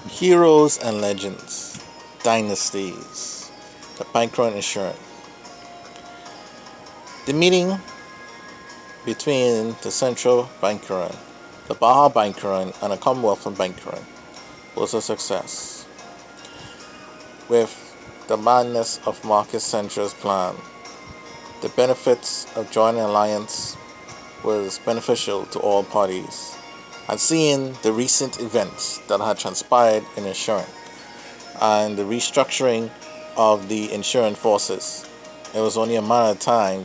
Heroes and Legends, Dynasties, the Banquron Insurance. The meeting between the Central Banquron, the Baja Banquron, and the Commonwealth of Banquron was a success. With the madness of Marcus Centra's plan, the benefits of joining alliance was beneficial to all parties. And seeing the recent events that had transpired in Insuran and the restructuring of the Insuran Forces, it was only a matter of time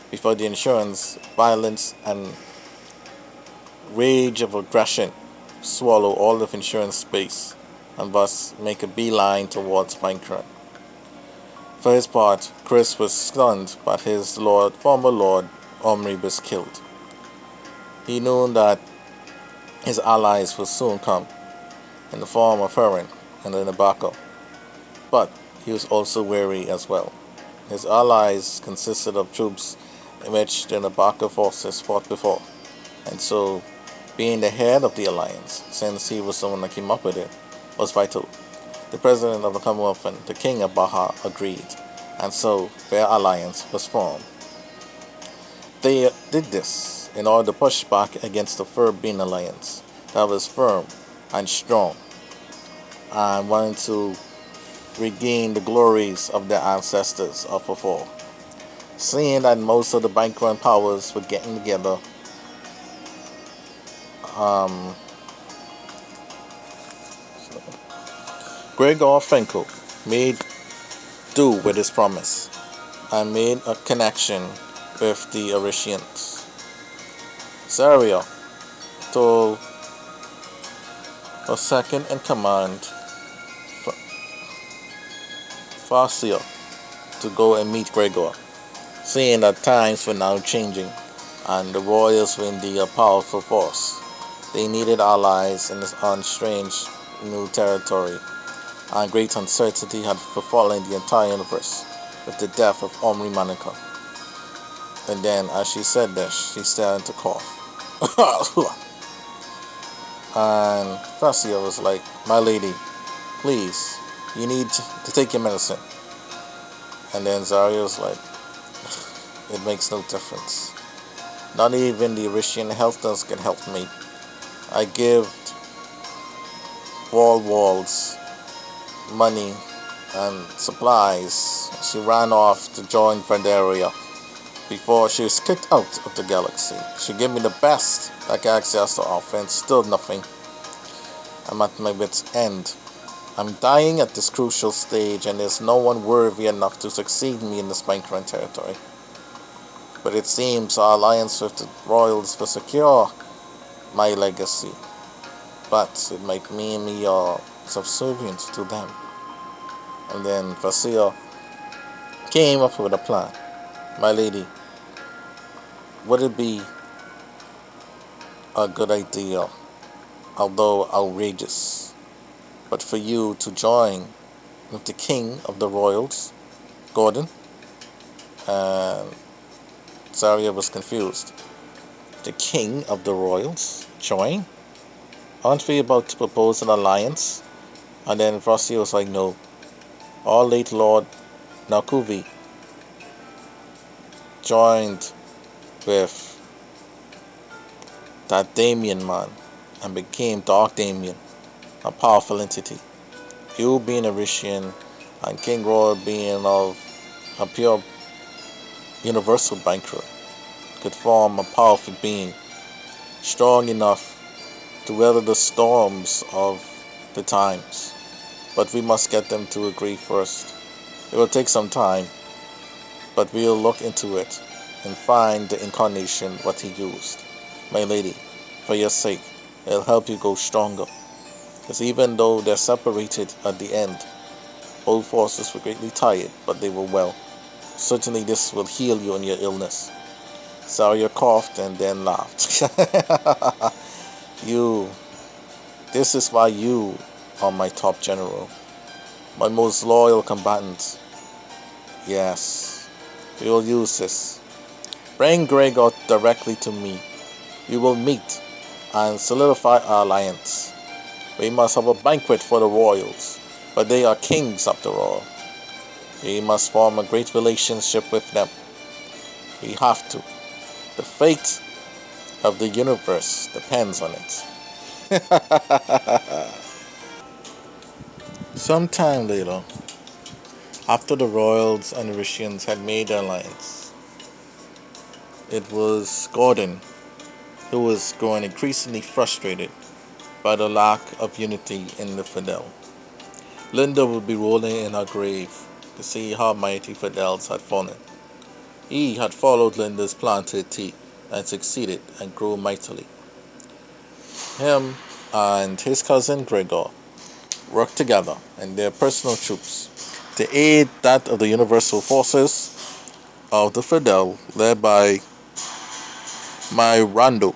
before the insurance violence and rage of aggression swallow all of insurance space and thus make a beeline towards Banquron. For his part, Chris was stunned that his former lord, Omri, was killed. He knew that his allies would soon come in the form of Huron and the Nabaco, but he was also wary as well. His allies consisted of troops in which the Nabaco forces fought before, and so being the head of the alliance, since he was the one that came up with it, was vital. The president of the Commonwealth and the king of Baja agreed, and so their alliance was formed. They did this in order to push back against the Fur-Bean alliance that was firm and strong and wanted to regain the glories of their ancestors of before. Seeing that most of the Banquron powers were getting together, Gregor Finco made do with his promise and made a connection with the Orisonnians. Zaria told her second in command, Fasio, to go and meet Gregor, seeing that times were now changing and the royals were indeed a powerful force. They needed allies in this strange new territory, and great uncertainty had befallen the entire universe with the death of Omri Manaka. And then, as she said this, she started to cough. And Fasio was like, "My lady, please, you need to take your medicine." And then Zaria was like, "It makes no difference. Not even the Orisonnian health nurse can help me. I give walls, money, and supplies." She ran off to join Vandaria before she was kicked out of the galaxy. She gave me the best that galaxy has to offer, and still nothing. I'm at my wit's end. I'm dying at this crucial stage, and there's no one worthy enough to succeed me in this Banquron territory. But it seems our alliance with the royals will secure my legacy, but it might mean me subservient to them. And then Fasio came up with a plan. "My lady, would it be a good idea, although outrageous, but for you to join with the king of the royals, Gordon?" And Zaria was confused. "The king of the royals? Join? Aren't we about to propose an alliance?" And then Frosty was like, "No. Our late Lord Nakuvi joined with that Damien man and became Dark Damien, a powerful entity. You being a Rishian and King Roy being of a pure universal banker could form a powerful being, strong enough to weather the storms of the times. But we must get them to agree first. It will take some time, but we'll look into it and find the incarnation what he used. My lady, for your sake, it'll help you go stronger. Because even though they're separated at the end, both forces were greatly tired, but they were well. Certainly this will heal you in your illness." Zaria coughed and then laughed. This is why you are my top general, my most loyal combatant. Yes, we will use this. Bring Gregor directly to me. We will meet and solidify our alliance. We must have a banquet for the royals, but they are kings after all. We must form a great relationship with them. We have to. The fate of the universe depends on it. Sometime later, after the royals and the Rishans had made their alliance, it was Gordon who was growing increasingly frustrated by the lack of unity in the Fedel. Linda would be rolling in her grave to see how mighty Fedels had fallen. He had followed Linda's plan to a T and succeeded and grew mightily. Him and his cousin Gregor worked together and their personal troops to aid that of the Universal Forces of the Fedel, led by Myrando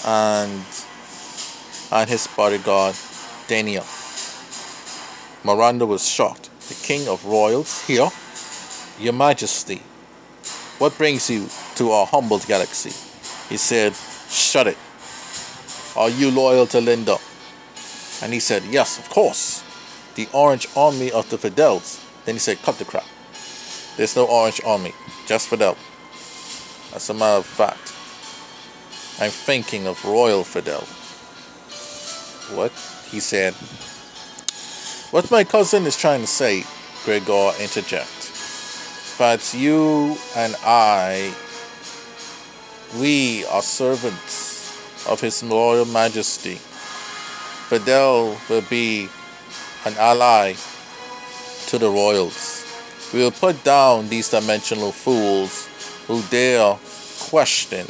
and his bodyguard Daniel. Miranda was shocked. The king of royals here? Your Majesty, what brings you to our humble galaxy? He said, shut it. Are you loyal to Linda? And he said, yes, of course. The Orange Army of the Fedels. Then he said, cut the crap. There's no Orange Army, just Fedel. As a matter of fact, I'm thinking of Royal Fedel. What? He said. What my cousin is trying to say, Gregor interjected. But you and I, we are servants of His Royal Majesty. Fedel will be an ally to the royals. We will put down these dimensional fools who dare question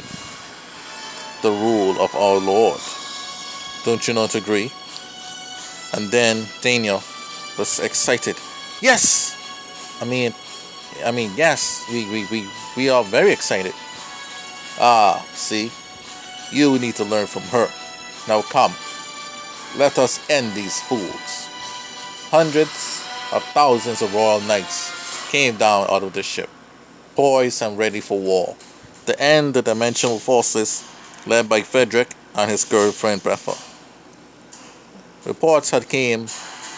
the rule of our Lord. Don't you not agree? And then Daniel was excited. Yes! I mean, yes, we are very excited. Ah, see, you need to learn from her. Now come, let us end these fools. Hundreds of thousands of royal knights came down out of the ship, poised and ready for war, to end the dimensional forces led by Frederick and his girlfriend Bertha. Reports had came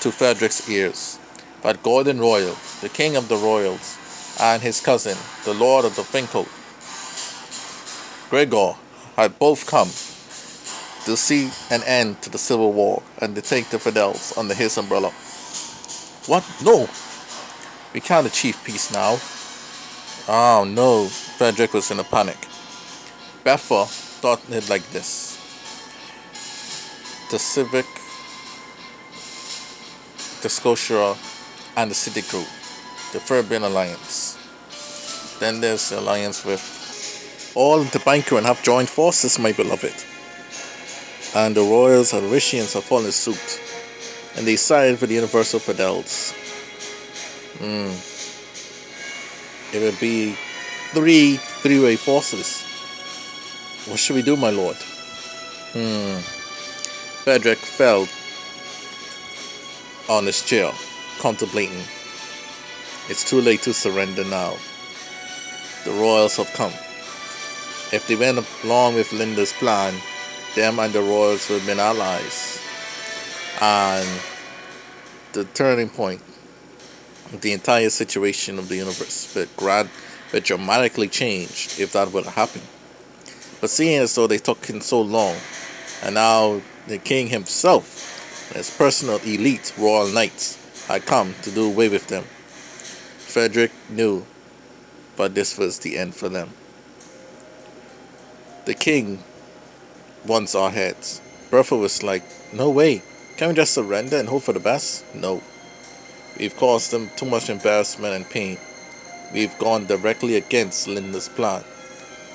to Frederick's ears that Gordon Royal, the king of the royals, and his cousin, the lord of the Finco, Gregor, had both come to see an end to the civil war and to take the Fedels under his umbrella. What? No! We can't achieve peace now. Oh no, Frederick was in a panic. Bertha thought it like this. The Civic, the Scotia, and the City Group, the Fairbairn Alliance. Then there's the alliance with all the Banquron have joined forces, my beloved. And the royals and Rishans have fallen suit. And they sided for the Universal Fedels. It would be three-way forces. What should we do, my lord? Frederick fell on his chair, contemplating. It's too late to surrender now. The royals have come. If they went along with Linda's plan, them and the royals would have been allies. And the turning point of the entire situation of the universe would dramatically change if that would have happened. But seeing as though they took in so long, and now the king himself and his personal elite royal knights had come to do away with them, Frederick knew but this was the end for them. The king wants our heads. Bertha was like, no way. Can't we just surrender and hope for the best? No. We've caused them too much embarrassment and pain. We've gone directly against Linda's plan,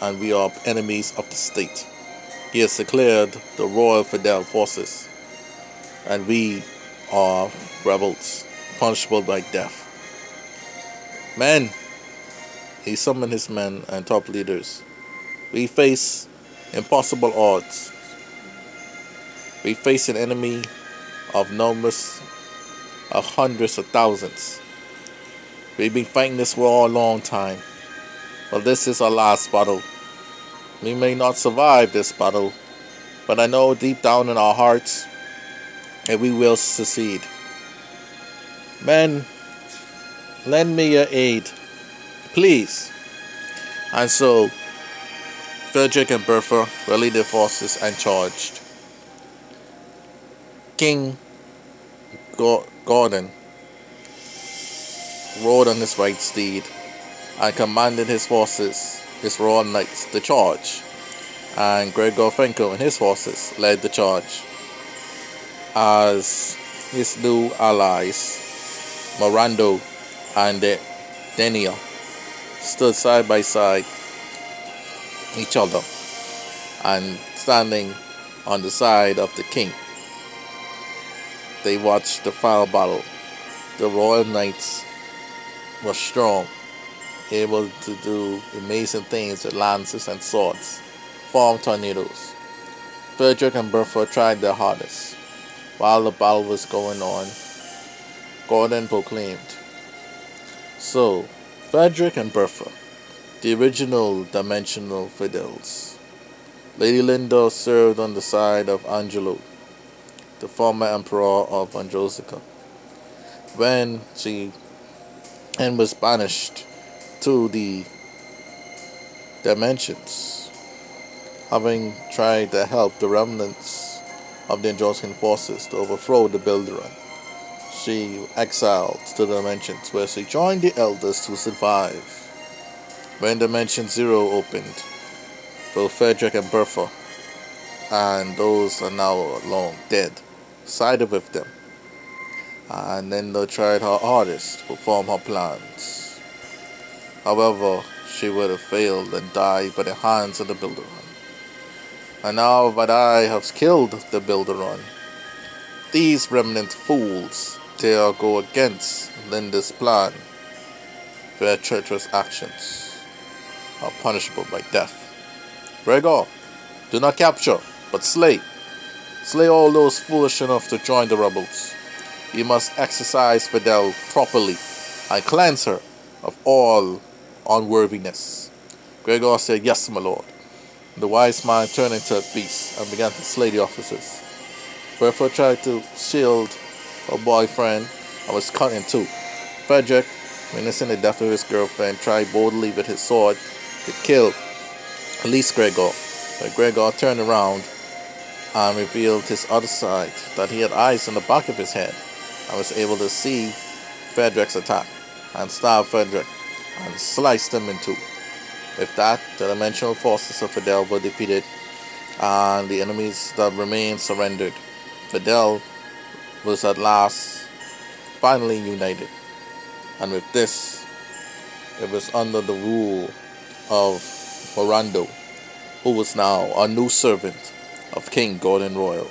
and we are enemies of the state. He has declared the Royal Fedel Forces, and we are rebels, punishable by death. Men, he summoned his men and top leaders. We face impossible odds. We face an enemy of numbers of hundreds of thousands. We've been fighting this war a long time, but this is our last battle. We may not survive this battle, but I know deep down in our hearts and we will succeed. Men, lend me your aid, please. And so Frederick and Bertha rallied their forces and charged. King Gordon rode on his white steed and commanded his forces, his royal knights, to charge. And Gregor Finco and his forces led the charge as his new allies, Morando and Denia, stood side by side each other and standing on the side of the king. They watched the final battle. The royal knights were strong, able to do amazing things with lances and swords, form tornadoes. Frederick and Bertha tried their hardest. While the battle was going on, Gordon proclaimed, "So, Frederick and Bertha, the original dimensional Fedels. Lady Linda served on the side of Angelo, the former emperor of Androsica, when she was banished to the dimensions, having tried to help the remnants of the Insuran Forces to overthrow the Builderon. She exiled to the dimensions where she joined the elders to survive. When Dimension Zero opened, both Frederick and Bertha, and those are now long dead, sided with them, and then they tried her hardest to perform her plans. However, she would have failed and died by the hands of the Builderon. And now that I have killed the Builderon, these remnant fools dare go against Linda's plan. Their treacherous actions are punishable by death. Gregor, do not capture, but slay. Slay all those foolish enough to join the rebels. You must exercise Fidel properly and cleanse her of all unworthiness." Gregor said, "Yes, my lord." The wise man turned into a beast and began to slay the officers. Bertha tried to shield her boyfriend and was cut in two. Frederick, witnessing the death of his girlfriend, tried boldly with his sword to kill at least Gregor. But Gregor turned around and revealed his other side, that he had eyes on the back of his head, and was able to see Frederick's attack and stabbed Frederick and sliced him in two. With that, the dimensional forces of Fidel were defeated and the enemies that remained surrendered. Fidel was at last finally united, and with this, it was under the rule of Morando, who was now a new servant of King Gordon Royal.